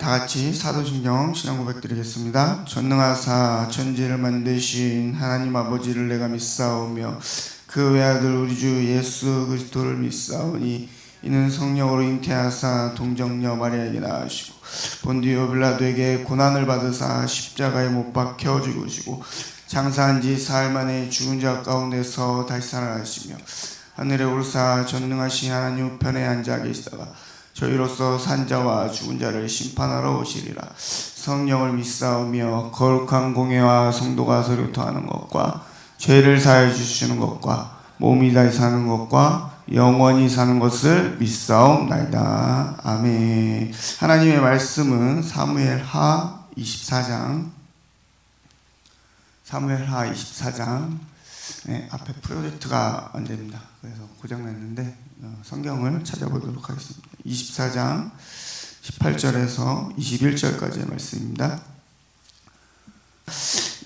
다 같이 사도신경 신앙 고백 드리겠습니다. 전능하사 천지를 만드신 하나님 아버지를 내가 믿사오며 그 외아들 우리 주 예수 그리스도를 믿사오니 이는 성령으로 잉태하사 동정녀 마리아에게 낳으시고 본디오 빌라도에게 고난을 받으사 십자가에 못 박혀 죽으시고 장사한 지 사흘 만에 죽은 자 가운데서 다시 살아나시며 하늘에 오르사 전능하신 하나님 우편에 앉아 계시다가 저희로서 산자와 죽은 자를 심판하러 오시리라. 성령을 믿사오며 거룩한 공예와 성도가 서로 토하는 것과 죄를 사하여 주시는 것과 몸이 다시 사는 것과 영원히 사는 것을 믿사옵나이다. 아멘. 하나님의 말씀은 사무엘하 24장 네, 앞에 프로젝트가 안 됩니다. 그래서 고장났는데 성경을 찾아보도록 하겠습니다. 24장 18절에서 21절까지의 말씀입니다.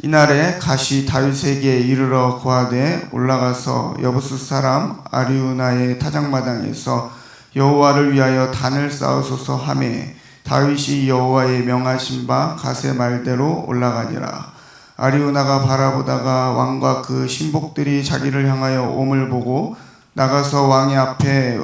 이날에 갓이 다윗에게 이르러 고하되 올라가서 여부스 사람 아리우나의 타작마당에서 여호와를 위하여 단을 쌓으소서 하매 다윗이 여호와의 명하신 바 갓의 말대로 올라가니라. 아리우나가 바라보다가 왕과 그 신복들이 자기를 향하여 옴을 보고 나가서 왕의 앞에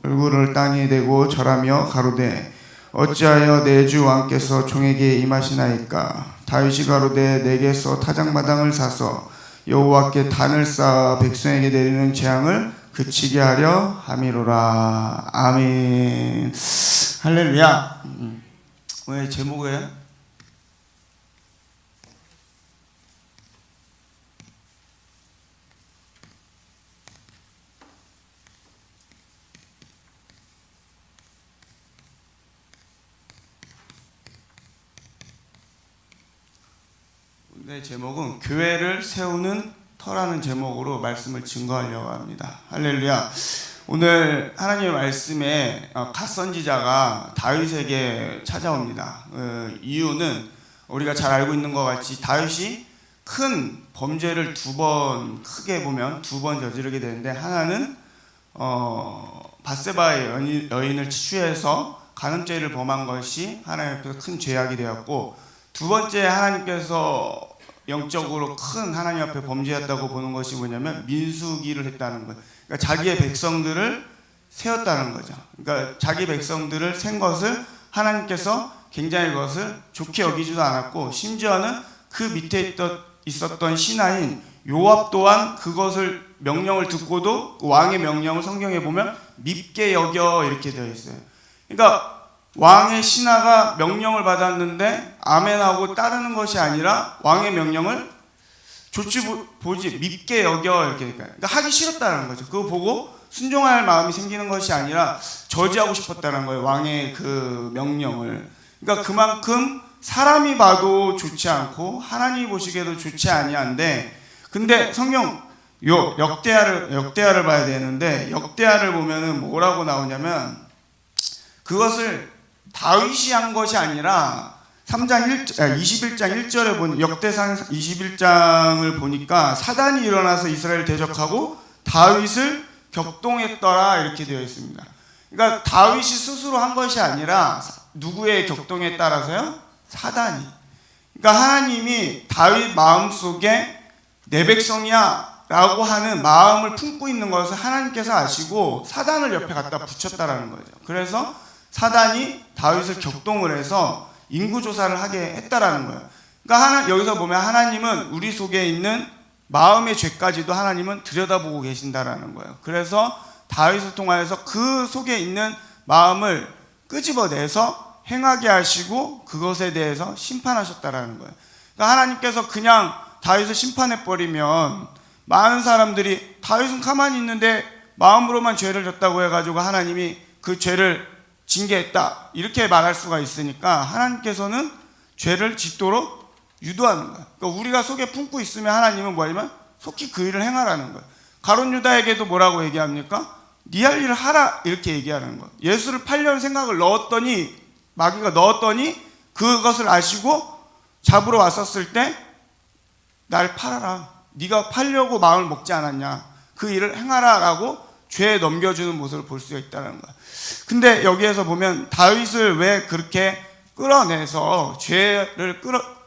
얼굴을 땅에 대고 절하며 가로되 어찌하여 내 주 왕께서 종에게 임하시나이까. 다윗이 가로되 내게서 타작마당을 사서 여호와께 단을 쌓아 백성에게 내리는 재앙을 그치게 하려 함이로라. 아멘. 할렐루야. 오늘 제목은 제목은 교회를 세우는 터라는 제목으로 말씀을 증거하려고 합니다. 할렐루야. 오늘 하나님의 말씀에 갓 선지자가 다윗에게 찾아옵니다. 이유는 우리가 잘 알고 있는 것 같이 다윗이 큰 범죄를 크게 보면 두 번 저지르게 되는데, 하나는 밧세바의 여인을 취해서 간음죄를 범한 것이 하나님 앞에서 큰 죄악이 되었고, 두 번째 하나님께서 영적으로 큰 하나님 앞에 범죄했다고 보는 것이 뭐냐면 민수기를 했다는 거예요. 그러니까 자기의 백성들을 세웠다는 거죠. 그러니까 자기 백성들을 센 것을 하나님께서 굉장히 그것을 좋게 여기지도 않았고, 심지어는 그 밑에 있었던 신하인 요압 또한 그것을 명령을 듣고도 왕의 명령을 성경에 보면 밉게 여겨 이렇게 되어 있어요. 그러니까 왕의 신하가 명령을 받았는데 아멘하고 따르는 것이 아니라 왕의 명령을 좋지 보지 밉게 여겨 이렇게 그러니까 하기 싫었다는 거죠. 그거 보고 순종할 마음이 생기는 것이 아니라 저지하고 싶었다는 거예요. 왕의 그 명령을. 그러니까 그만큼 사람이 봐도 좋지 않고 하나님이 보시기에도 좋지 아니한데, 근데 성경 역대하를 봐야 되는데, 역대하를 보면은 뭐라고 나오냐면 그것을 다윗이 한 것이 아니라 21장 1절에 보니 역대상 21장을 보니까 사단이 일어나서 이스라엘을 대적하고 다윗을 격동했더라 이렇게 되어 있습니다. 그러니까 다윗이 스스로 한 것이 아니라 누구의 격동에 따라서요? 사단이. 그러니까 하나님이 다윗 마음속에 내 백성이야 라고 하는 마음을 품고 있는 것을 하나님께서 아시고 사단을 옆에 갖다 붙였다라는 거죠. 그래서 사단이 다윗을 격동을 해서 인구조사를 하게 했다라는 거예요. 그러니까 여기서 보면 하나님은 우리 속에 있는 마음의 죄까지도 하나님은 들여다보고 계신다라는 거예요. 그래서 다윗을 통하여서 그 속에 있는 마음을 끄집어내서 행하게 하시고 그것에 대해서 심판하셨다라는 거예요. 그러니까 하나님께서 그냥 다윗을 심판해버리면 많은 사람들이 다윗은 가만히 있는데 마음으로만 죄를 졌다고 해가지고 하나님이 그 죄를 징계했다 이렇게 말할 수가 있으니까 하나님께서는 죄를 짓도록 유도하는 거예요. 그러니까 우리가 속에 품고 있으면 하나님은 뭐냐면 속히 그 일을 행하라는 거예요. 가룟 유다에게도 뭐라고 얘기합니까? 네 할 일을 하라 이렇게 얘기하는 거예요. 예수를 팔려는 생각을 마귀가 넣었더니 그것을 아시고 잡으러 왔었을 때 날 팔아라, 네가 팔려고 마음을 먹지 않았냐, 그 일을 행하라 라고 죄에 넘겨주는 모습을 볼 수가 있다는 거예요. 근데 여기에서 보면 다윗을 왜 그렇게 끌어내서 죄를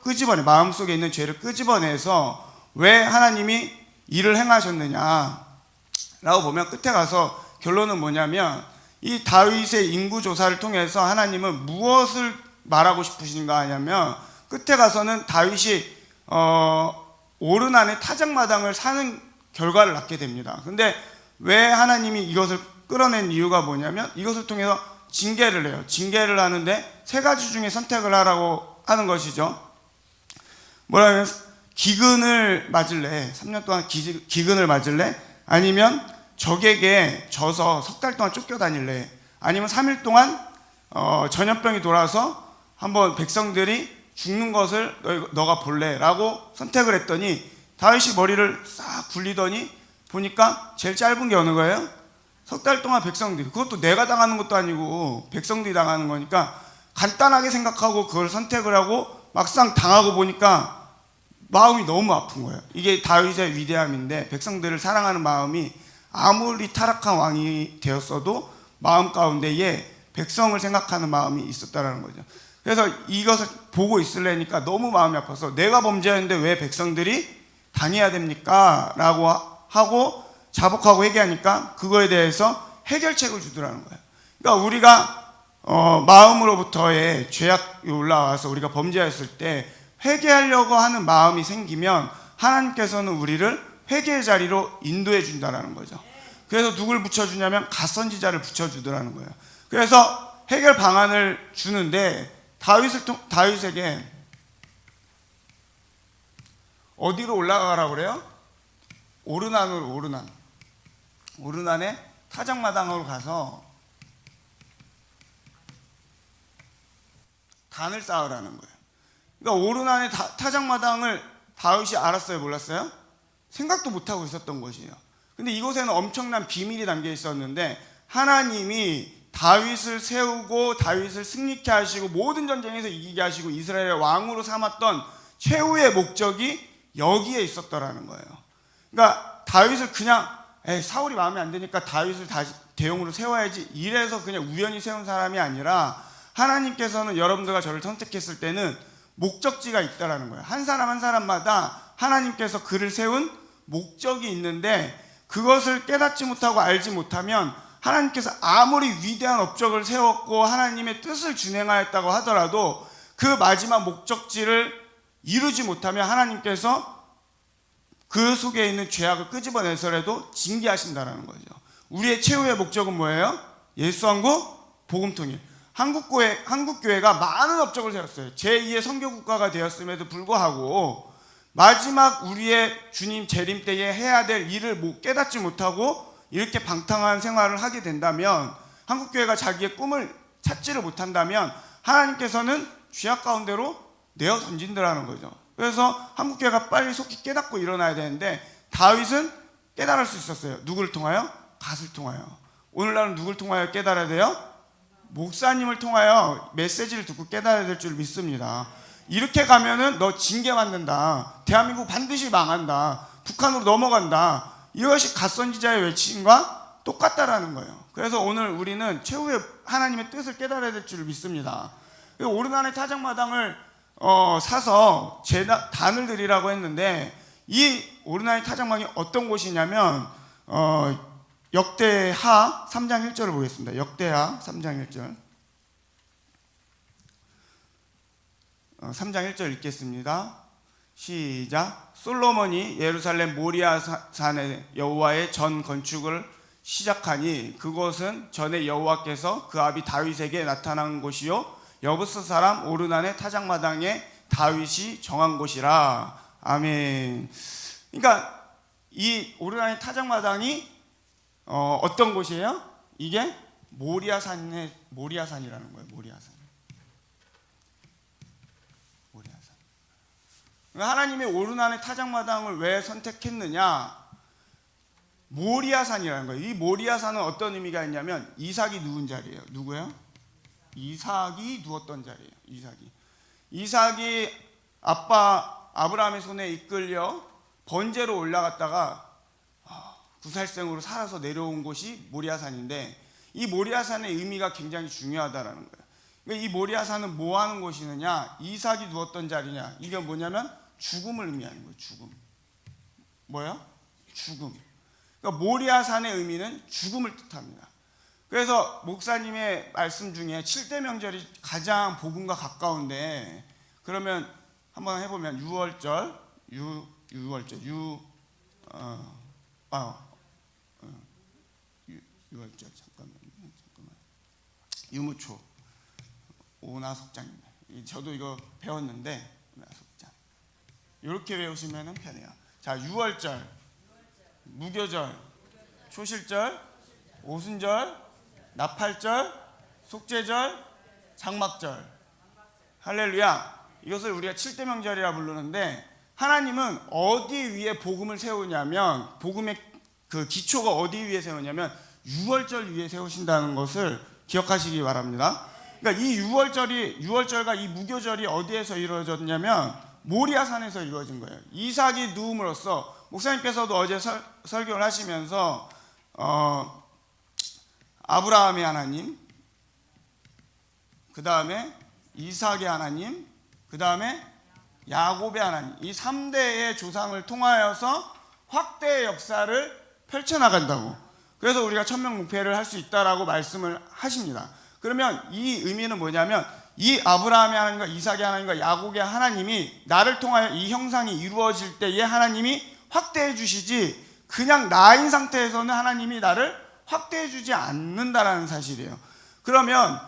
끄집어내, 마음속에 있는 죄를 끄집어내서 왜 하나님이 일을 행하셨느냐 라고 보면 끝에 가서 결론은 뭐냐면, 이 다윗의 인구조사를 통해서 하나님은 무엇을 말하고 싶으신가 하냐면, 끝에 가서는 다윗이 오르난의 타작마당을 사는 결과를 낳게 됩니다. 근데 왜 하나님이 이것을 끌어낸 이유가 뭐냐면, 이것을 통해서 징계를 해요. 징계를 하는데 세 가지 중에 선택을 하라고 하는 것이죠. 뭐라면 기근을 맞을래, 3년 동안 기근을 맞을래, 아니면 적에게 져서 석 달 동안 쫓겨다닐래, 아니면 3일 동안 전염병이 돌아서 한번 백성들이 죽는 것을 너가 볼래 라고 선택을 했더니, 다윗이 머리를 싹 굴리더니 보니까 제일 짧은 게 어느 거예요? 석 달 동안 백성들이, 그것도 내가 당하는 것도 아니고 백성들이 당하는 거니까 간단하게 생각하고 그걸 선택을 하고 막상 당하고 보니까 마음이 너무 아픈 거예요. 이게 다윗의 위대함인데, 백성들을 사랑하는 마음이 아무리 타락한 왕이 되었어도 마음 가운데에 백성을 생각하는 마음이 있었다는 거죠. 그래서 이것을 보고 있으려니까 너무 마음이 아파서, 내가 범죄했는데 왜 백성들이 당해야 됩니까? 라고 하고 자복하고 회개하니까 그거에 대해서 해결책을 주더라는 거예요. 그러니까 우리가 마음으로부터의 죄악이 올라와서 우리가 범죄했을 때 회개하려고 하는 마음이 생기면 하나님께서는 우리를 회개의 자리로 인도해 준다는 거죠. 그래서 누굴 붙여주냐면 갓선지자를 붙여주더라는 거예요. 그래서 해결 방안을 주는데, 다윗에게 어디로 올라가라고 그래요? 오르난으로, 오르난의 타작마당으로 가서 단을 쌓으라는 거예요. 그러니까 오르난의 타작마당을 다윗이 알았어요, 몰랐어요? 생각도 못하고 있었던 것이에요. 근데 이곳에는 엄청난 비밀이 담겨 있었는데, 하나님이 다윗을 세우고 다윗을 승리케 하시고 모든 전쟁에서 이기게 하시고 이스라엘의 왕으로 삼았던 최후의 목적이 여기에 있었더라는 거예요. 그러니까 다윗을 그냥 사울이 마음에 안 드니까 다윗을 다시 대용으로 세워야지 이래서 그냥 우연히 세운 사람이 아니라, 하나님께서는 여러분들과 저를 선택했을 때는 목적지가 있다라는 거예요. 한 사람 한 사람마다 하나님께서 그를 세운 목적이 있는데, 그것을 깨닫지 못하고 알지 못하면 하나님께서 아무리 위대한 업적을 세웠고 하나님의 뜻을 준행하였다고 하더라도 그 마지막 목적지를 이루지 못하면 하나님께서 그 속에 있는 죄악을 끄집어내서라도 징계하신다는 거죠. 우리의 최후의 목적은 뭐예요? 예수왕국 복음통일. 한국교회가 많은 업적을 세웠어요. 제2의 선교국가가 되었음에도 불구하고 마지막 우리의 주님 재림 때에 해야 될 일을 깨닫지 못하고 이렇게 방탕한 생활을 하게 된다면, 한국교회가 자기의 꿈을 찾지를 못한다면 하나님께서는 죄악 가운데로 내어 던진다라는 거죠. 그래서 한국교회가 빨리 속히 깨닫고 일어나야 되는데, 다윗은 깨달을 수 있었어요. 누구를 통하여? 갓을 통하여. 오늘날은 누구를 통하여 깨달아야 돼요? 목사님을 통하여 메시지를 듣고 깨달아야 될 줄 믿습니다. 이렇게 가면은 너 징계받는다, 대한민국 반드시 망한다, 북한으로 넘어간다, 이것이 갓선지자의 외침과 똑같다라는 거예요. 그래서 오늘 우리는 최후의 하나님의 뜻을 깨달아야 될 줄 믿습니다. 오르난의 타작마당을 사서 단을 드리라고 했는데, 이 오르난의 타작마당이 어떤 곳이냐면 역대하 3장 1절을 보겠습니다. 역대하 3장 1절. 3장 1절 읽겠습니다. 시작. 솔로몬이 예루살렘 모리아산에 여호와의 전 건축을 시작하니 그곳은 전에 여호와께서 그 아비 다윗에게 나타난 곳이요 여부스 사람 오르난의 타작마당에 다윗이 정한 곳이라. 아멘. 그러니까 이 오르난의 타작마당이 어떤 곳이에요? 이게 모리아산이라는 거예요. 모리아산. 하나님의 오르난의 타작마당을 왜 선택했느냐? 모리아산이라는 거예요. 이 모리아산은 어떤 의미가 있냐면, 이삭이 누운 자리예요. 누구예요? 이삭이 누웠던 자리예요. 이삭이 아빠 아브라함의 손에 이끌려 번제로 올라갔다가 구살생으로 살아서 내려온 곳이 모리아산인데, 이 모리아산의 의미가 굉장히 중요하다는 거예요. 이 모리아산은 뭐 하는 곳이느냐? 이삭이 누웠던 자리냐? 이게 뭐냐면 죽음을 의미하는 거예요. 죽음. 뭐요? 죽음. 그러니까 모리아산의 의미는 죽음을 뜻합니다. 그래서 목사님의 말씀 중에 7대 명절이 가장 복음과 가까운데, 그러면 한번 해보면 유월절, 유월절, 유월절 잠깐만 유무초 오나석장입니다. 저도 이거 배웠는데 오나석장 이렇게 외우시면 편해요. 자, 유월절, 무교절, 초실절, 오순절, 나팔절, 속죄절, 장막절. 할렐루야. 이것을 우리가 7대 명절이라 부르는데, 하나님은 어디 위에 복음을 세우냐면, 복음의 그 기초가 어디 위에 세우냐면 유월절 위에 세우신다는 것을 기억하시기 바랍니다. 그러니까 이 유월절과 이 무교절이 어디에서 이루어졌냐면 모리아산에서 이루어진 거예요. 이삭이 누움으로써, 목사님께서도 어제 설교를 하시면서 아브라함의 하나님, 그 다음에 이삭의 하나님, 그 다음에 야곱의 하나님, 이 3대의 조상을 통하여서 확대의 역사를 펼쳐나간다고. 그래서 우리가 천명목회를 할 수 있다라고 말씀을 하십니다. 그러면 이 의미는 뭐냐면, 이 아브라함의 하나님과 이삭의 하나님과 야곱의 하나님이 나를 통하여 이 형상이 이루어질 때에 하나님이 확대해 주시지, 그냥 나인 상태에서는 하나님이 나를 확대해 주지 않는다라는 사실이에요. 그러면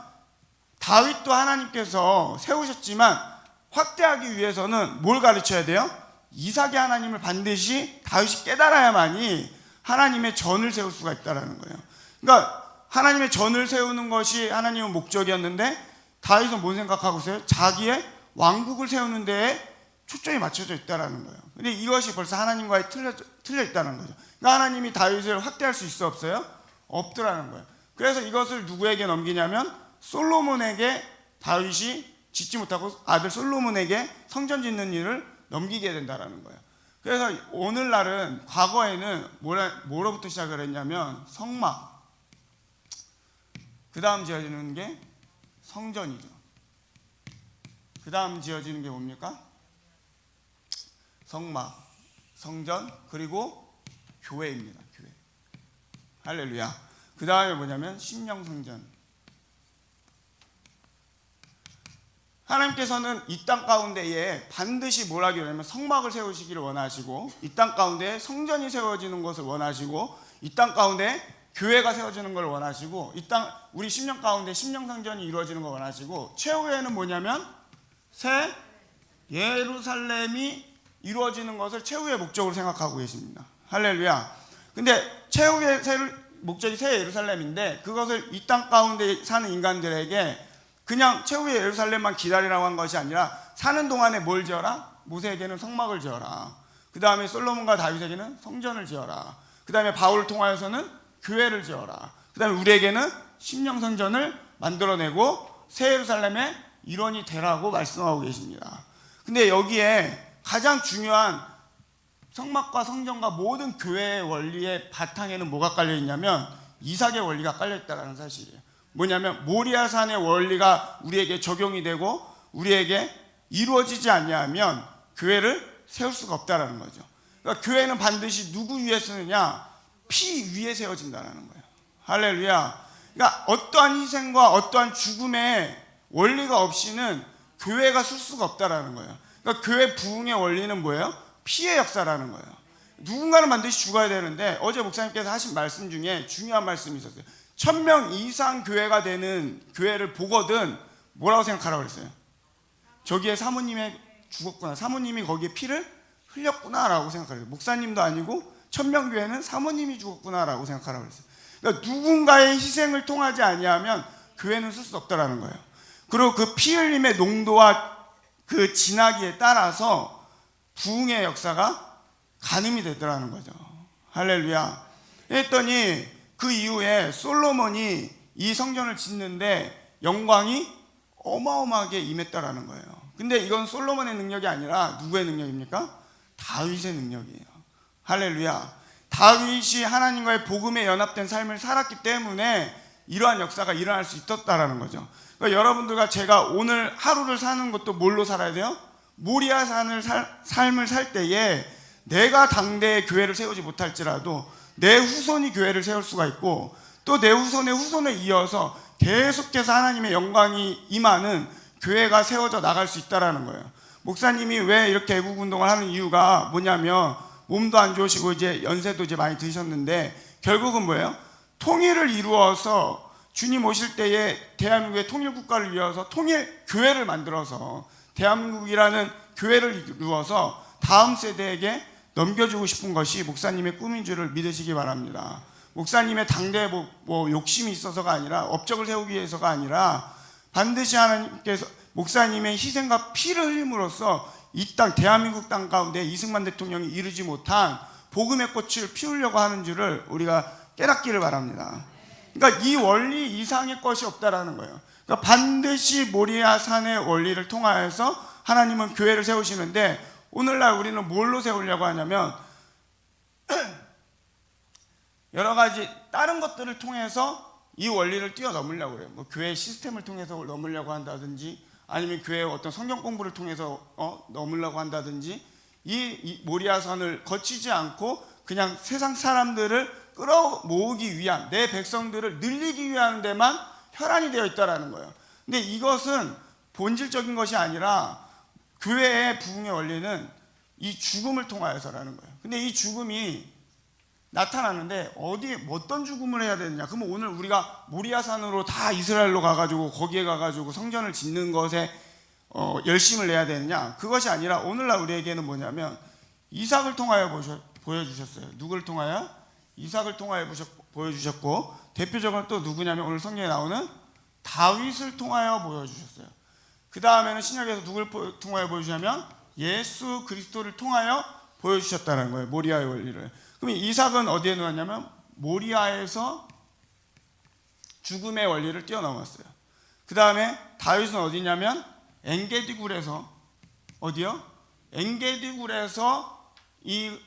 다윗도 하나님께서 세우셨지만 확대하기 위해서는 뭘 가르쳐야 돼요? 이삭의 하나님을 반드시 다윗이 깨달아야만이 하나님의 전을 세울 수가 있다는 거예요. 그러니까 하나님의 전을 세우는 것이 하나님의 목적이었는데, 다윗은 뭔 생각하고 있어요? 자기의 왕국을 세우는 데에 초점이 맞춰져 있다는 거예요. 근데 이것이 벌써 하나님과의 틀려 있다는 거죠. 그러니까 하나님이 다윗을 확대할 수 있어 없어요? 없더라는 거예요. 그래서 이것을 누구에게 넘기냐면 솔로몬에게, 다윗이 짓지 못하고 아들 솔로몬에게 성전 짓는 일을 넘기게 된다는 거예요. 그래서 오늘날은, 과거에는 뭐로부터 시작을 했냐면 성막, 그 다음 지어지는 게 성전이죠. 그 다음 지어지는 게 뭡니까? 성막, 성전, 그리고 교회입니다. 교회. 할렐루야. 그 다음에 뭐냐면 신령성전. 하나님께서는 이 땅 가운데에 반드시 뭘 하기로 하냐면 성막을 세우시기를 원하시고, 이 땅 가운데 성전이 세워지는 것을 원하시고, 이 땅 가운데 교회가 세워지는 걸 원하시고, 이 땅 우리 심령 가운데 심령성전이 이루어지는 걸 원하시고, 최후에는 뭐냐면 새 예루살렘이 이루어지는 것을 최후의 목적으로 생각하고 계십니다. 할렐루야. 근데 최후의 목적이 새 예루살렘인데, 그것을 이 땅 가운데 사는 인간들에게 그냥 최후의 예루살렘만 기다리라고 한 것이 아니라, 사는 동안에 뭘 지어라? 모세에게는 성막을 지어라. 그 다음에 솔로몬과 다윗에게는 성전을 지어라. 그 다음에 바울을 통하여서는 교회를 지어라. 그 다음에 우리에게는 심령성전을 만들어내고 새 예루살렘의 일원이 되라고 말씀하고 계십니다. 근데 여기에 가장 중요한 성막과 성전과 모든 교회의 원리의 바탕에는 뭐가 깔려 있냐면 이삭의 원리가 깔려 있다는 사실이에요. 뭐냐면 모리아산의 원리가 우리에게 적용이 되고 우리에게 이루어지지 않냐면 교회를 세울 수가 없다는 거죠. 그러니까 교회는 반드시 누구 위에 쓰느냐? 피 위에 세워진다는 거예요. 할렐루야. 그러니까 어떠한 희생과 어떠한 죽음의 원리가 없이는 교회가 쓸 수가 없다는 거예요. 그러니까 교회 부흥의 원리는 뭐예요? 피의 역사라는 거예요. 누군가는 반드시 죽어야 되는데, 어제 목사님께서 하신 말씀 중에 중요한 말씀이 있었어요. 1000명 이상 교회가 되는 교회를 보거든 뭐라고 생각하라고 그랬어요? 저기에 사모님이 죽었구나, 사모님이 거기에 피를 흘렸구나 라고 생각하래요. 목사님도 아니고 1000명 교회는 사모님이 죽었구나 라고 생각하라고 그랬어요. 그러니까 누군가의 희생을 통하지 아니하면 교회는 쓸 수 없다라는 거예요. 그리고 그 피 흘림의 농도와 그 진하기에 따라서 부흥의 역사가 가늠이 되더라는 거죠. 할렐루야. 했더니 그 이후에 솔로몬이 이 성전을 짓는데 영광이 어마어마하게 임했다라는 거예요. 근데 이건 솔로몬의 능력이 아니라 누구의 능력입니까? 다윗의 능력이에요. 할렐루야. 다윗이 하나님과의 복음에 연합된 삶을 살았기 때문에 이러한 역사가 일어날 수 있었다라는 거죠. 그러니까 여러분들과 제가 오늘 하루를 사는 것도 뭘로 살아야 돼요? 모리아 삶을 살 때에 내가 당대의 교회를 세우지 못할지라도 내 후손이 교회를 세울 수가 있고, 또 내 후손의 후손에 이어서 계속해서 하나님의 영광이 임하는 교회가 세워져 나갈 수 있다라는 거예요. 목사님이 왜 이렇게 애국 운동을 하는 이유가 뭐냐면, 몸도 안 좋으시고 이제 연세도 이제 많이 드셨는데, 결국은 뭐예요? 통일을 이루어서 주님 오실 때에 대한민국의 통일 국가를 이어서 통일 교회를 만들어서 대한민국이라는 교회를 이루어서 다음 세대에게 넘겨주고 싶은 것이 목사님의 꿈인 줄을 믿으시기 바랍니다. 목사님의 당대 뭐 욕심이 있어서가 아니라, 업적을 세우기 위해서가 아니라, 반드시 하나님께서 목사님의 희생과 피를 흘림으로써 이 땅, 대한민국 땅 가운데 이승만 대통령이 이루지 못한 복음의 꽃을 피우려고 하는 줄을 우리가 깨닫기를 바랍니다. 그러니까 이 원리 이상의 것이 없다라는 거예요. 그러니까 반드시 모리아 산의 원리를 통하여서 하나님은 교회를 세우시는데, 오늘날 우리는 뭘로 세우려고 하냐면 여러 가지 다른 것들을 통해서 이 원리를 뛰어넘으려고 해요. 뭐 교회 시스템을 통해서 넘으려고 한다든지, 아니면 교회의 어떤 성경 공부를 통해서 넘으려고 한다든지, 이 모리아산을 거치지 않고 그냥 세상 사람들을 끌어모으기 위한, 내 백성들을 늘리기 위한 데만 혈안이 되어 있다라는 거예요. 근데 이것은 본질적인 것이 아니라 교회의 부흥의 원리는 이 죽음을 통하여서라는 거예요. 근데 이 죽음이 나타나는데 어떤 죽음을 해야 되느냐? 그러면 오늘 우리가 모리아산으로 다 이스라엘로 가가지고 거기에 가가지고 성전을 짓는 것에 열심을 내야 되느냐? 그것이 아니라 오늘날 우리에게는 뭐냐면 이삭을 통하여 보여주셨어요. 누구를 통하여? 이삭을 통하여 보여주셨고, 대표적으로 또 누구냐면 오늘 성경에 나오는 다윗을 통하여 보여주셨어요. 그 다음에는 신약에서 누구를 통하여 보여주냐면 예수 그리스도를 통하여 보여주셨다는 거예요. 모리아의 원리를. 그럼 이삭은 어디에 놓았냐면 모리아에서 죽음의 원리를 뛰어넘었어요. 그 다음에 다윗은 어디냐면 엔게디 굴에서, 어디요? 엔게디 굴에서 이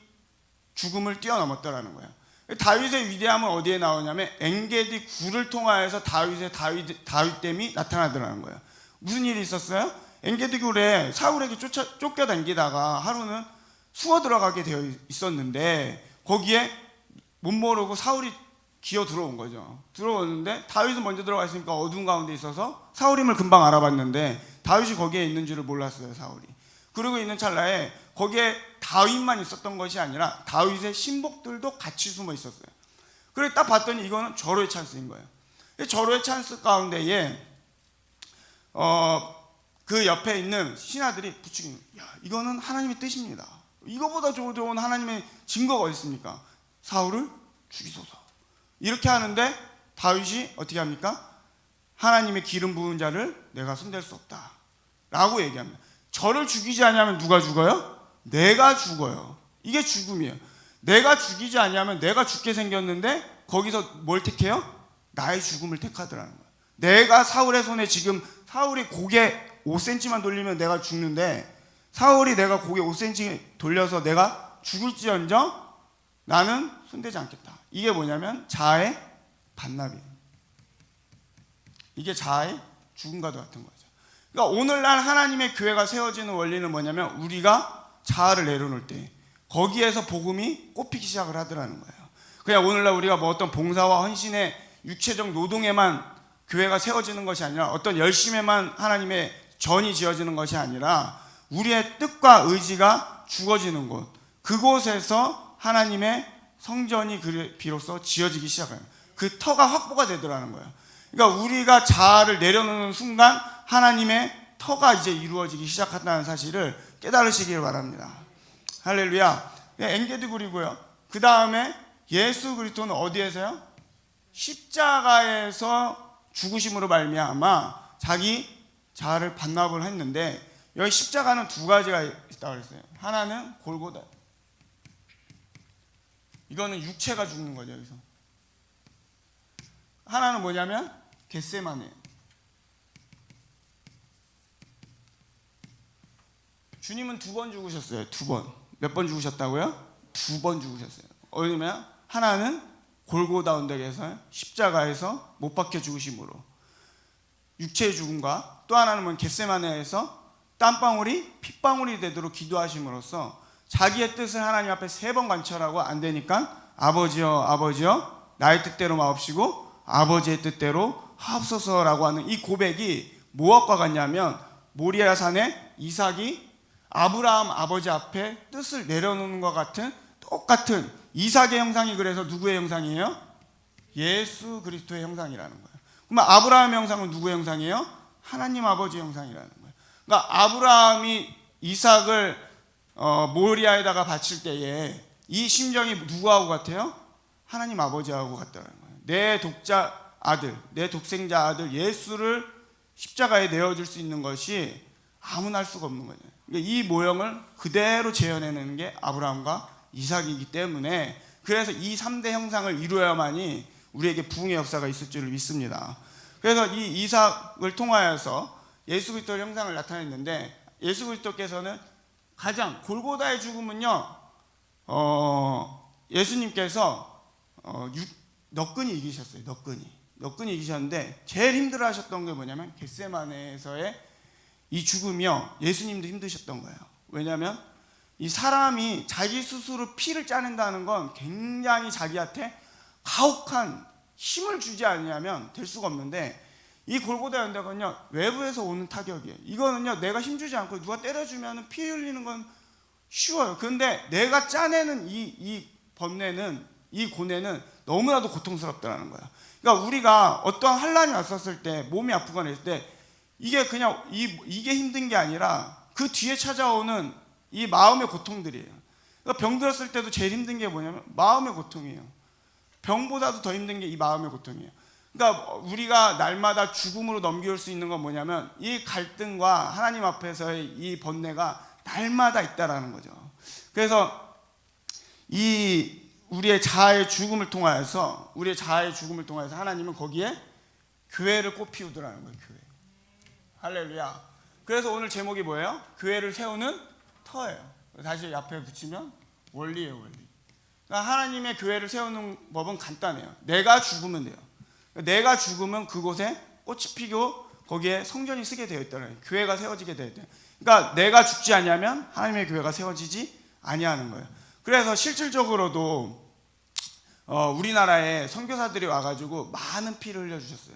죽음을 뛰어넘었다라는 거예요. 다윗의 위대함은 어디에 나오냐면 엔게디 굴을 통하여서 다윗의 다윗됨이 나타나더라는 거예요. 무슨 일이 있었어요? 엔게디 굴에 사울에게 쫓겨다니다가 하루는 숨어 들어가게 되어 있었는데, 거기에 못 모르고 사울이 기어 들어온 거죠. 들어오는데 다윗은 먼저 들어가 있으니까 어두운 가운데 있어서 사울임을 금방 알아봤는데 다윗이 거기에 있는 줄을 몰랐어요, 사울이. 그러고 있는 찰나에 거기에 다윗만 있었던 것이 아니라 다윗의 신복들도 같이 숨어 있었어요. 그래서 딱 봤더니 이거는 절호의 찬스인 거예요. 절호의 찬스 가운데에 그 옆에 있는 신하들이 부추기는, 야, 이거는 하나님의 뜻입니다. 이거보다 좋은 하나님의 증거가 어디 있습니까? 사울을 죽이소서. 이렇게 하는데 다윗이 어떻게 합니까? 하나님의 기름 부은 자를 내가 손댈 수 없다 라고 얘기합니다. 저를 죽이지 않으면 누가 죽어요? 내가 죽어요. 이게 죽음이에요. 내가 죽이지 않으면 내가 죽게 생겼는데 거기서 뭘 택해요? 나의 죽음을 택하더라는 거예요. 내가 사울의 손에, 지금 사울이 고개 5cm만 돌리면 내가 죽는데, 사울이 내가 고개 5cm 돌려서 내가 죽을지언정 나는 손대지 않겠다. 이게 뭐냐면 자아의 반납이에요. 이게 자아의 죽음과도 같은 거죠. 그러니까 오늘날 하나님의 교회가 세워지는 원리는 뭐냐면 우리가 자아를 내려놓을 때 거기에서 복음이 꽃피기 시작을 하더라는 거예요. 그냥 오늘날 우리가 뭐 어떤 봉사와 헌신의 육체적 노동에만 교회가 세워지는 것이 아니라, 어떤 열심에만 하나님의 전이 지어지는 것이 아니라 우리의 뜻과 의지가 죽어지는 곳, 그곳에서 하나님의 성전이 비로소 지어지기 시작해요. 그 터가 확보가 되더라는 거예요. 그러니까 우리가 자아를 내려놓는 순간 하나님의 터가 이제 이루어지기 시작한다는 사실을 깨달으시길 바랍니다. 할렐루야. 엔게디 굴이고요. 그 다음에 예수 그리스도는 어디에서요? 십자가에서 죽으심으로 말미암아 자기 자아를 반납을 했는데, 여기 십자가는 두 가지가 있다고 그랬어요. 하나는 골고다. 이거는 육체가 죽는 거죠, 여기서. 하나는 뭐냐면 겟세마네. 주님은 2번 죽으셨어요. 2번. 몇 번 죽으셨다고요? 2번 죽으셨어요. 어디냐면 하나는 골고다 언덕에서 십자가에서 못 박혀 죽으심으로, 육체의 죽음과 또 하나는 뭐냐면 겟세마네에서 땀방울이 핏방울이 되도록 기도하심으로써 자기의 뜻을 하나님 앞에 3번 관철하고 안 되니까 아버지여 아버지여 나의 뜻대로 마옵시고 아버지의 뜻대로 하옵소서라고 하는 이 고백이 무엇과 같냐면 모리아 산에 이삭이 아브라함 아버지 앞에 뜻을 내려놓는 것 같은 똑같은 이삭의 형상이 그래서 누구의 형상이에요? 예수 그리스도의 형상이라는 거예요. 그러면 아브라함의 형상은 누구의 형상이에요? 하나님 아버지의 형상이라는 거예요. 그러니까 아브라함이 이삭을 모리아에다가 바칠 때에 이 심정이 누구하고 같아요? 하나님 아버지하고 같다는 거예요. 내 독자 아들, 내 독생자 아들 예수를 십자가에 내어줄 수 있는 것이 아무나 할 수가 없는 거예요. 그러니까 이 모형을 그대로 재현해내는 게 아브라함과 이삭이기 때문에 그래서 이 3대 형상을 이루어야만이 우리에게 부흥의 역사가 있을 줄을 믿습니다. 그래서 이 이삭을 통하여서 예수 그리스도의 형상을 나타냈는데 예수 그리스도께서는 가장 골고다의 죽음은요 예수님께서 너끈히 이기셨어요. 너끈히 이기셨는데 제일 힘들어하셨던 게 뭐냐면 겟세마네에서의 이 죽음이요 예수님도 힘드셨던 거예요. 왜냐하면 이 사람이 자기 스스로 피를 짜낸다는 건 굉장히 자기한테 가혹한 힘을 주지 않으면 될 수가 없는데 이 골고다 연대건요 외부에서 오는 타격이에요. 이거는요 내가 힘주지 않고 누가 때려주면 피 흘리는 건 쉬워요. 그런데 내가 짜내는 이 번뇌는 이 고뇌는 너무나도 고통스럽다는 거예요. 그러니까 우리가 어떠한 환란이 왔었을 때 몸이 아프거나 했을 때 이게 그냥 이게 힘든 게 아니라 그 뒤에 찾아오는 이 마음의 고통들이에요. 그러니까 병 들었을 때도 제일 힘든 게 뭐냐면 마음의 고통이에요. 병보다도 더 힘든 게 이 마음의 고통이에요. 그러니까 우리가 날마다 죽음으로 넘겨올 수 있는 건 뭐냐면 이 갈등과 하나님 앞에서의 이 번뇌가 날마다 있다라는 거죠. 그래서 이 우리의 자아의 죽음을 통하여서 하나님은 거기에 교회를 꽃피우더라는 거예요. 교회. 할렐루야. 그래서 오늘 제목이 뭐예요? 교회를 세우는 터예요. 다시 앞에 붙이면 원리예요. 원리. 그러니까 하나님의 교회를 세우는 법은 간단해요. 내가 죽으면 돼요. 내가 죽으면 그곳에 꽃이 피고 거기에 성전이 쓰게 되어 있다는 거예요. 교회가 세워지게 되어 있다. 그러니까 내가 죽지 않으면 하나님의 교회가 세워지지 아니하는 거예요. 그래서 실질적으로도 우리나라에 선교사들이 와가지고 많은 피를 흘려주셨어요.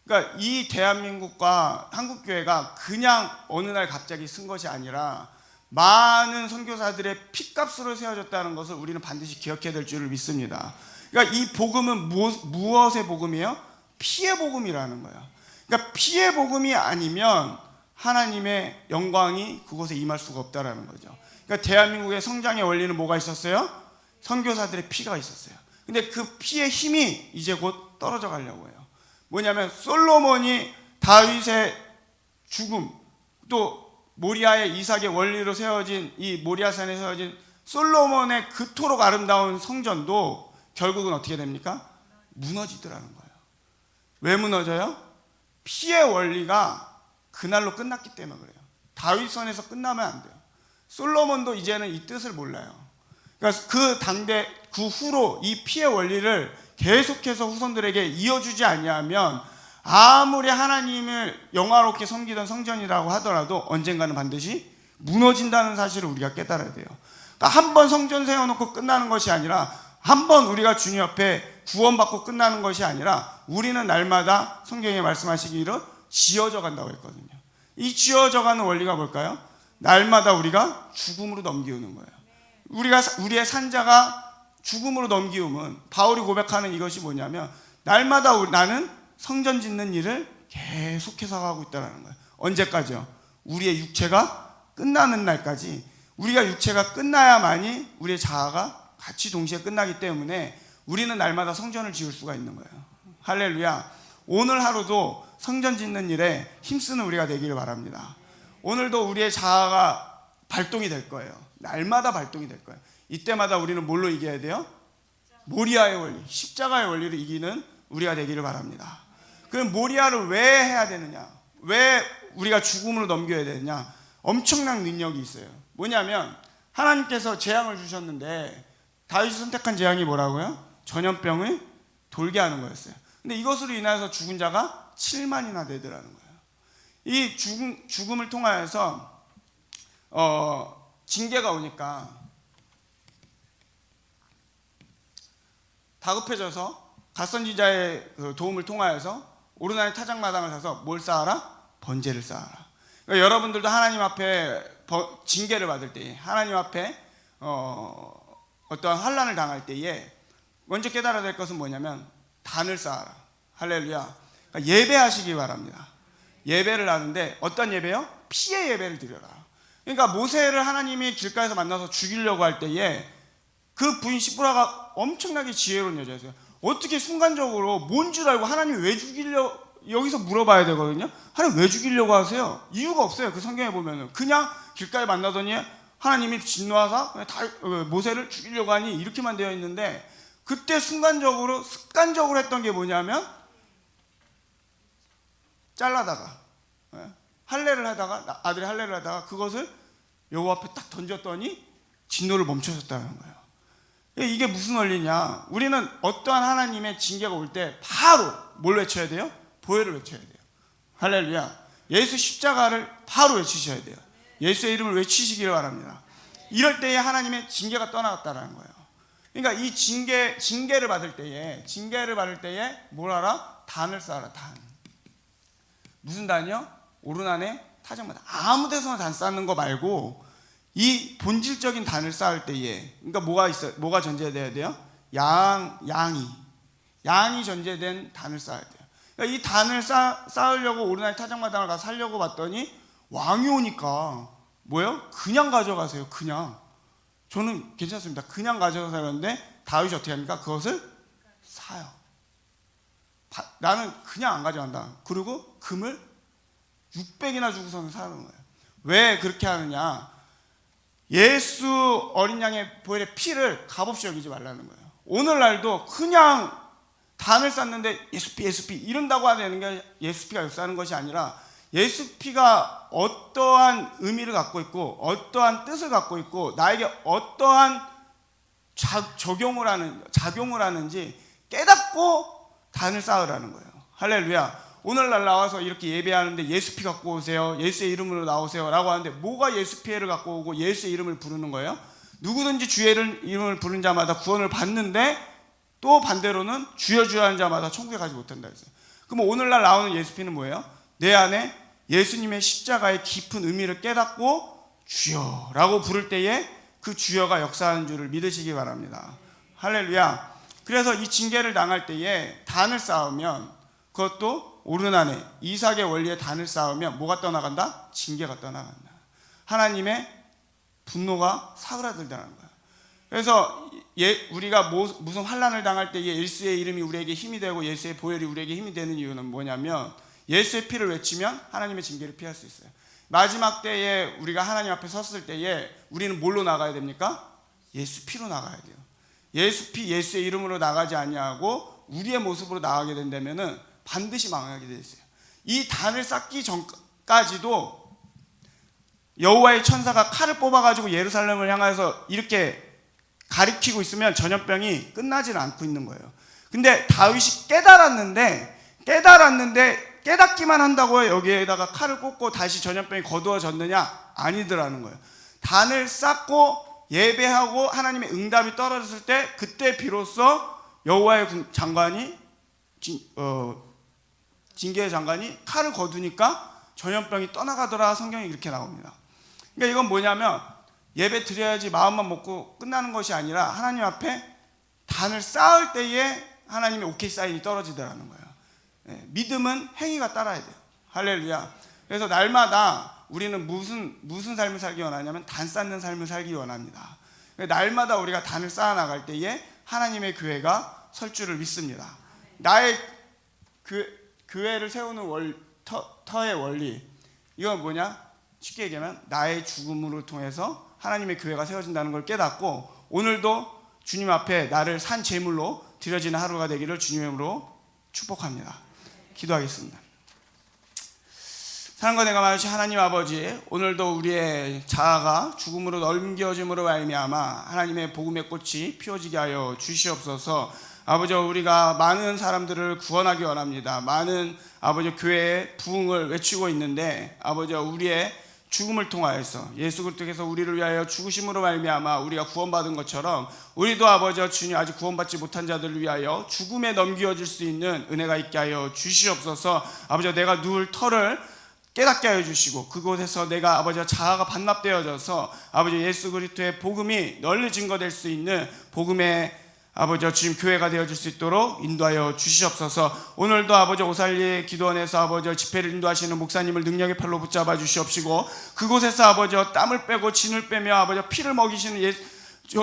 그러니까 이 대한민국과 한국교회가 그냥 어느 날 갑자기 쓴 것이 아니라 많은 선교사들의 피값으로 세워졌다는 것을 우리는 반드시 기억해야 될 줄을 믿습니다. 그러니까 이 복음은 무엇의 복음이에요? 피의 복음이라는 거예요. 그러니까 피의 복음이 아니면 하나님의 영광이 그곳에 임할 수가 없다라는 거죠. 그러니까 대한민국의 성장의 원리는 뭐가 있었어요? 선교사들의 피가 있었어요. 근데 그 피의 힘이 이제 곧 떨어져 가려고 해요. 뭐냐면 솔로몬이 다윗의 죽음, 또 모리아의 이삭의 원리로 세워진 이 모리아산에 세워진 솔로몬의 그토록 아름다운 성전도 결국은 어떻게 됩니까? 무너지더라는 거예요. 왜 무너져요? 피의 원리가 그날로 끝났기 때문에 그래요. 다윗선에서 끝나면 안 돼요. 솔로몬도 이제는 이 뜻을 몰라요. 그러니까 그 당대 그 후로 이 피의 원리를 계속해서 후손들에게 이어주지 아니하면 아무리 하나님을 영화롭게 섬기던 성전이라고 하더라도 언젠가는 반드시 무너진다는 사실을 우리가 깨달아야 돼요. 그러니까 한 번 성전 세워놓고 끝나는 것이 아니라 한 번 우리가 주님 앞에 구원받고 끝나는 것이 아니라 우리는 날마다 성경에 말씀하시기를 지어져 간다고 했거든요. 이 지어져 가는 원리가 뭘까요? 날마다 우리가 죽음으로 넘기우는 거예요. 우리의 산자가 죽음으로 넘기움은 바울이 고백하는 이것이 뭐냐면 날마다 나는 성전 짓는 일을 계속해서 하고 있다는 거예요. 언제까지요? 우리의 육체가 끝나는 날까지. 우리가 육체가 끝나야만이 우리의 자아가 같이 동시에 끝나기 때문에 우리는 날마다 성전을 지을 수가 있는 거예요. 할렐루야. 오늘 하루도 성전 짓는 일에 힘쓰는 우리가 되기를 바랍니다. 오늘도 우리의 자아가 발동이 될 거예요. 날마다 발동이 될 거예요. 이때마다 우리는 뭘로 이겨야 돼요? 모리아의 원리, 십자가의 원리를 이기는 우리가 되기를 바랍니다. 그럼 모리아를 왜 해야 되느냐? 왜 우리가 죽음으로 넘겨야 되느냐? 엄청난 능력이 있어요. 뭐냐면 하나님께서 재앙을 주셨는데 다윗이 선택한 재앙이 뭐라고요? 전염병을 돌게 하는 거였어요. 근데 이것으로 인해서 죽은 자가 7만이나 되더라는 거예요. 이 죽음을 통하여서 징계가 오니까 다급해져서 갓선지자의 그 도움을 통하여서 오르나니 타작마당을 사서 뭘 쌓아라? 번제를 쌓아라. 그러니까 여러분들도 하나님 앞에 징계를 받을 때에, 하나님 앞에 어떠한 환난을 당할 때에 먼저 깨달아야 될 것은 뭐냐면 단을 쌓아라. 할렐루야. 그러니까 예배하시기 바랍니다. 예배를 하는데 어떤 예배요? 피의 예배를 드려라. 그러니까 모세를 하나님이 길가에서 만나서 죽이려고 할 때에 그 부인 시브라가 엄청나게 지혜로운 여자였어요. 어떻게 순간적으로 뭔 줄 알고 하나님 왜 여기서 물어봐야 되거든요. 하나님 왜 죽이려고 하세요? 이유가 없어요. 그 성경에 보면은 그냥 길가에 만나더니 하나님이 진노하사 모세를 죽이려고 하니 이렇게만 되어 있는데, 그때 순간적으로 습관적으로 했던 게 뭐냐면 잘라다가 할례를 하다가, 아들이 할례를 하다가 그것을 여호와 앞에 딱 던졌더니 진노를 멈춰섰다는 거예요. 이게 무슨 원리냐? 우리는 어떠한 하나님의 징계가 올 때 바로 뭘 외쳐야 돼요? 보혈을 외쳐야 돼요. 할렐루야. 예수 십자가를 바로 외치셔야 돼요. 예수의 이름을 외치시기를 바랍니다. 이럴 때에 하나님의 징계가 떠나갔다는 거예요. 그러니까 이 징계를 받을 때에 뭘 하라? 단을 쌓아라. 단. 무슨 단이요? 오르난에 타작마다. 아무 데서나 단 쌓는 거 말고 이 본질적인 단을 쌓을 때에, 그러니까 뭐가 전제돼야 돼요? 양이 전제된 단을 쌓아야 돼요. 그러니까 이 단을 쌓으려고 오르나니 타작마당을 가서 살려고 봤더니 왕이 오니까 뭐예요? 그냥 가져가세요. 그냥. 저는 괜찮습니다. 그냥 가져가세요. 그런데 다윗이 어떻게 합니까? 그것을 사요. 나는 그냥 안 가져간다. 그리고 금을 600이나 주고서는 사는 거예요. 왜 그렇게 하느냐? 예수 어린 양의 보혈의 피를 값없이 여기지 말라는 거예요. 오늘날도 그냥 단을 쌓는데 예수피 이런다고 하는 게 예수피가 역사하는 것이 아니라, 예수피가 어떠한 의미를 갖고 있고 어떠한 뜻을 갖고 있고 나에게 어떠한 작용을 하는지 깨닫고 단을 쌓으라는 거예요. 할렐루야. 오늘날 나와서 이렇게 예배하는데 예수피 갖고 오세요, 예수의 이름으로 나오세요 라고 하는데, 뭐가 예수피를 갖고 오고 예수의 이름을 부르는 거예요? 누구든지 주의 이름을 부르는 자마다 구원을 받는데, 또 반대로는 주여 주여 하는 자마다 천국에 가지 못한다 했어요. 그럼 오늘날 나오는 예수피는 뭐예요? 내 안에 예수님의 십자가의 깊은 의미를 깨닫고 주여 라고 부를 때에 그 주여가 역사하는 줄을 믿으시기 바랍니다. 할렐루야. 그래서 이 징계를 당할 때에 단을 쌓으면, 그것도 오르난에 이삭의 원리에 단을 쌓으면 뭐가 떠나간다? 징계가 떠나간다. 하나님의 분노가 사그라들다는 거예요. 그래서 우리가 무슨 환난을 당할 때에 예수의 이름이 우리에게 힘이 되고 예수의 보혈이 우리에게 힘이 되는 이유는 뭐냐면, 예수의 피를 외치면 하나님의 징계를 피할 수 있어요. 마지막 때에 우리가 하나님 앞에 섰을 때에 우리는 뭘로 나가야 됩니까? 예수 피로 나가야 돼요. 예수 피, 예수의 이름으로 나가지 아니하고 우리의 모습으로 나가게 된다면은 반드시 망하게 돼 있어요. 이 단을 쌓기 전까지도 여호와의 천사가 칼을 뽑아가지고 예루살렘을 향해서 이렇게 가리키고 있으면 전염병이 끝나지는 않고 있는 거예요. 근데 다윗이 깨닫기만 한다고 여기에다가 칼을 꽂고 다시 전염병이 거두어졌느냐? 아니더라는 거예요. 단을 쌓고 예배하고 하나님의 응답이 떨어졌을 때, 그때 비로소 여호와의 장관이 징계의 장관이 칼을 거두니까 전염병이 떠나가더라. 성경이 이렇게 나옵니다. 그러니까 이건 뭐냐면, 예배 드려야지 마음만 먹고 끝나는 것이 아니라 하나님 앞에 단을 쌓을 때에 하나님의 오케이 사인이 떨어지더라는 거예요. 믿음은 행위가 따라야 돼요. 할렐루야. 그래서 날마다 우리는 무슨 삶을 살기 원하냐면 단 쌓는 삶을 살기 원합니다. 날마다 우리가 단을 쌓아 나갈 때에 하나님의 교회가 설 줄을 믿습니다. 나의 교회를 세우는 터의 원리, 이건 뭐냐? 쉽게 얘기하면 나의 죽음으로 통해서 하나님의 교회가 세워진다는 걸 깨닫고, 오늘도 주님 앞에 나를 산 제물로 드려지는 하루가 되기를 주님의 이름으로 축복합니다. 기도하겠습니다. 사랑과 내가 많으신 하나님 아버지, 오늘도 우리의 자아가 죽음으로 넘겨짐으로 말미암아 하나님의 복음의 꽃이 피어지게 하여 주시옵소서. 아버지 우리가 많은 사람들을 구원하기 원합니다. 많은 아버지 교회의 부흥을 외치고 있는데 아버지 우리의 죽음을 통하여서 예수 그리스도께서 우리를 위하여 죽으심으로 말미암아 우리가 구원받은 것처럼 우리도 아버지 주님 아직 구원받지 못한 자들을 위하여 죽음에 넘겨질 수 있는 은혜가 있게 하여 주시옵소서. 아버지 내가 누울 터를 깨닫게 하여 주시고 그곳에서 내가 아버지 자아가 반납되어져서 아버지 예수 그리스도의 복음이 널리 증거될 수 있는 복음의 아버지 주님 교회가 되어질 수 있도록 인도하여 주시옵소서. 오늘도 아버지 오살리 기도원에서 아버지 집회를 인도하시는 목사님을 능력의 팔로 붙잡아 주시옵시고 그곳에서 아버지 땀을 빼고 진을 빼며 아버지 피를 먹이시는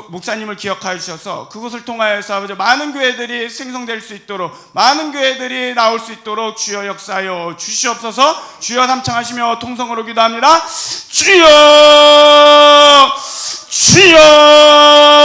목사님을 기억하여 주셔서 그것을 통하여서 아버지 많은 교회들이 생성될 수 있도록 많은 교회들이 나올 수 있도록 주여 역사하여 주시옵소서. 주여 삼창하시며 통성으로 기도합니다. 주여 주여